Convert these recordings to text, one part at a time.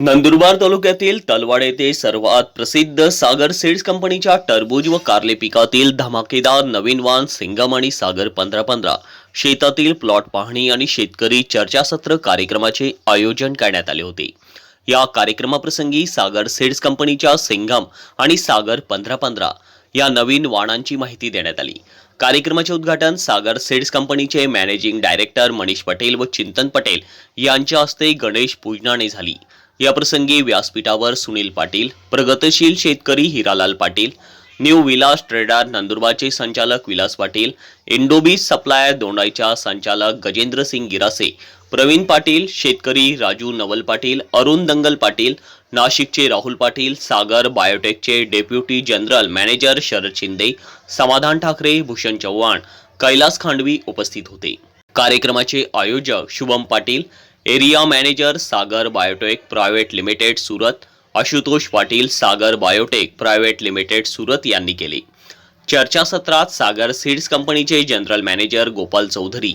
नंदुरबार तालुक्यातील तलवाड येथे सर्वात प्रसिद्ध सागर सीड्स कंपनीच्या टरबूज व कारले पिकातील धमाकेदार नवीन वाण सिंगम आणि सागर 1515 शेतातील प्लॉट पाहणी आणि शेतकरी चर्चासत्र कार्यक्रमाचे आयोजन करण्यात आले होते। या कार्यक्रमाप्रसंगी सागर सीड्स कंपनीच्या सिंगम आणि सागर 1515 या नवीन वाणांची माहिती देण्यात आली। कार्यक्रमाचे उद्घाटन सागर सीड्स कंपनीचे मॅनेजिंग डायरेक्टर मनीष पटेल व चिंतन पटेल यांच्या हस्ते गणेश पूजनाने झाली। या प्रसंगी व्यासपीठावर सुनील पाटील, प्रगतशील शेतकरी हिरालाल पाटील, न्यू विलास ट्रेडर नंदुरबारचे संचालक विलास पाटील, इंडोबीज सप्लायर दोंडाईच्या संचालक गजेंद्र सिंग गिरासे, प्रवीण पाटील, शेतकरी राजू नवल पाटील, अरुण दंगल पाटील, नाशिकचे राहुल पाटील, सागर बायोटेकचे deputy general manager Sharad Shinde, Samadhan Thackeray, Bhushan Chavan, Kailas khandvi उपस्थित होते। कार्यक्रमाचे आयोजक Shubham Patil, area manager Sagar Biotech private limited Surat, Ashutosh Patil, Sagar Biotech private limited Surat यांनी केले। चर्चासत्रात सागर सीड्स कंपनीचे जनरल मॅनेजर गोपाल चौधरी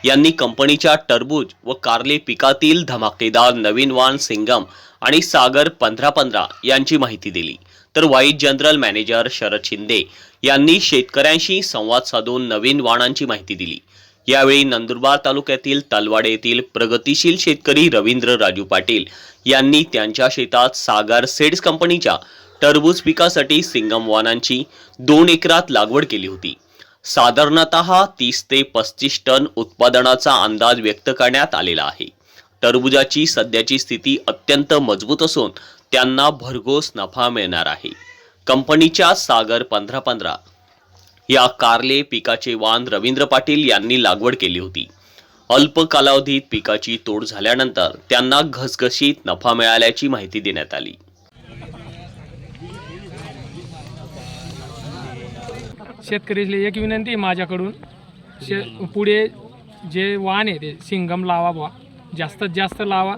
यांनी कंपनीच्या टरबूज व कारले पिकातील धमाकेदार नवीन वाण सिंगम आणि सागर 1515 यांची माहिती दिली, तर vice general manager Sharad Shinde यांनी शेतकऱ्यांशी संवाद साधून नवीन वाणांची माहिती दिली। यावेळी नंदुरबार तालुक्यातील तलवाड येथील प्रगतिशील शेतकरी रवींद्र राजू पाटील यांनी त्यांच्या शेतात सागर सीड्स कंपनीच्या टरबूज पिकासाठी सिंगम वाणांची 2 एकरात लागवड केली होती। साधारणतः 30 ते 35 टन उत्पादनाचा अंदाज व्यक्त करण्यात आलेला आहे। टरबूजाची सध्याची स्थिती अत्यंत मजबूत असून त्यांना भरघोस नफा मिळणार आहे। कंपनीच्या सागर 1515 या कारले पिकाचे वाण रवींद्र पाटील यांनी लागवड केली होती। अल्प कालावधीत पिकाची तोड झाल्यानंतर त्यांना घसघशीत नफा मिळाल्याची माहिती देण्यात आली। शेतकरीला एक विनंती माझ्याकडून, पुढे जे वाण आहे ते सिंगम लावा बुवा, जास्तीत जास्त लावा।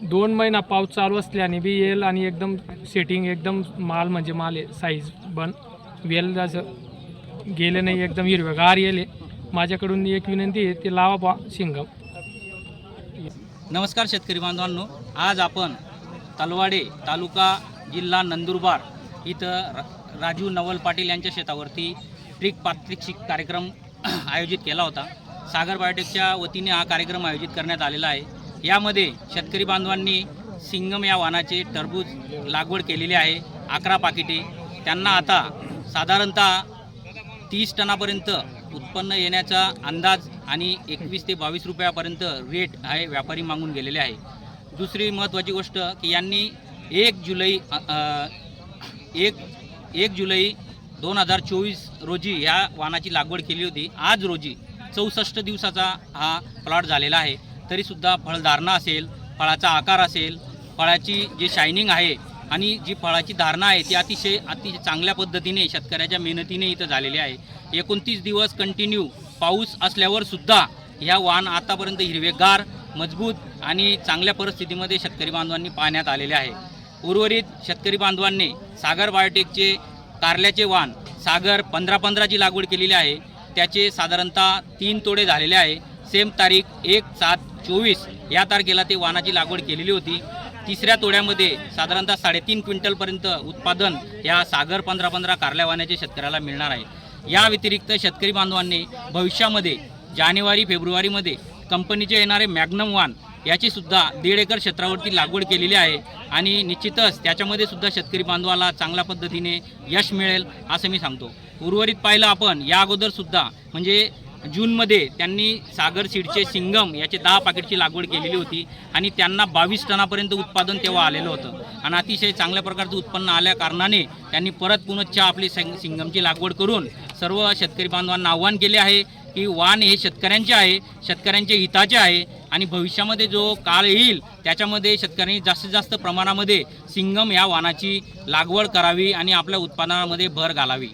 2 महिना पाऊस चालू असल्याने बी येईल आणि एकदम सेटिंग एकदम माल म्हणजे माल आहे, साईज बन वेल असं गेले नाही, एकदम हिरवेगार येले। माझ्याकडून एक विनंती आहे, ते लावा बुवा सिंगम। नमस्कार शेतकरी बांधवांनो, आज आपण तलवाडे तालुका जिल्हा नंदुरबार इथं राजू नवल पाटील यांच्या शेतावरती प्रात्यक्षिक कार्यक्रम आयोजित केला होता। सागर बायोटेकच्या वतीने हा कार्यक्रम आयोजित करण्यात आलेला आहे। यामध्ये शेतकरी बांधवांनी सिंगम या वाणाचे टरबूज लागवड केलेली आहे, 11 पाकिटे। त्यांना आता साधारणतः 30 टनापर्यंत उत्पन्न येण्याचा अंदाज आणि 21 ते 22 रुपयापर्यंत रेट आहे व्यापारी मागून गेलेले आहे। दुसरी महत्त्वाची गोष्ट की यांनी 1 जुलै 2024 रोजी ह्या वाणाची लागवड केली होती। आज रोजी 64 दिवसाचा हा प्लॉट झालेला आहे, तरीसुद्धा फळधारणा असेल, फळाचा आकार असेल, फळाची जी शायनिंग आहे आणि जी फळाची धारणा आहे ती अतिशय चांगल्या पद्धतीने शेतकऱ्याच्या मेहनतीने इथं झालेली आहे। 29 दिवस कंटिन्यू पाऊस असल्यावर सुद्धा ह्या वाण आतापर्यंत हिरवेगार, मजबूत आणि चांगल्या परिस्थितीमध्ये शेतकरी बांधवांनी पाहण्यात आलेले आहे। उर्वरित शेतकरी बांधवांनी सागर बायोटेकचे कारल्याचे वाण सागर 1515 ची लागवड केलेली आहे। त्याचे साधारणतः 3 तोडे झालेले आहे। सेम तारीख 1/7/24 या तारखेला ते वाणाची लागवड केलेली होती। तिसऱ्या तोड्यामध्ये साधारणतः 3.5 क्विंटलपर्यंत उत्पादन या सागर 1515 कारल्या वाणाचे शेतकऱ्याला मिळणार आहे। या व्यतिरिक्त शेतकरी बांधवांनी भविष्यामध्ये जानेवारी-फेब्रुवारीमध्ये कंपनीचे येणारे मॅग्नम वाण याची सुद्धा 1.5 एकर क्षेत्रावरती लागवड केलेली आहे आणि निश्चितच त्याच्यामध्ये सुद्धा शेतकरी बांधवाला चांगल्या पद्धतीने यश मिळेल असं मी सांगतो। उर्वरित पाहिलं आपण या अगोदर सुद्धा म्हणजे जूनमध्ये त्यांनी सागर सीडचे सिंगम याचे 10 पाकिटची लागवड केलेली होती आणि त्यांना 22 टनापर्यंत उत्पादन तेव्हा आलेलं होतं आणि अतिशय चांगल्या प्रकारचं उत्पन्न आल्या कारणाने त्यांनी परत पुनश्च आपली सिंगमची लागवड करून सर्व शेतकरी बांधवांना आव्हान केले आहे की वाण हे शेतकऱ्यांचे आहे, शेतकऱ्यांचे हिताचे आहे आणि भविष्यामध्ये जो काळ येईल त्याच्यामध्ये शेतकऱ्यांनी जास्तीत जास्त प्रमाणामध्ये सिंगम या वाणाची लागवड करावी आणि आपल्या उत्पादनामध्ये भर घालावी।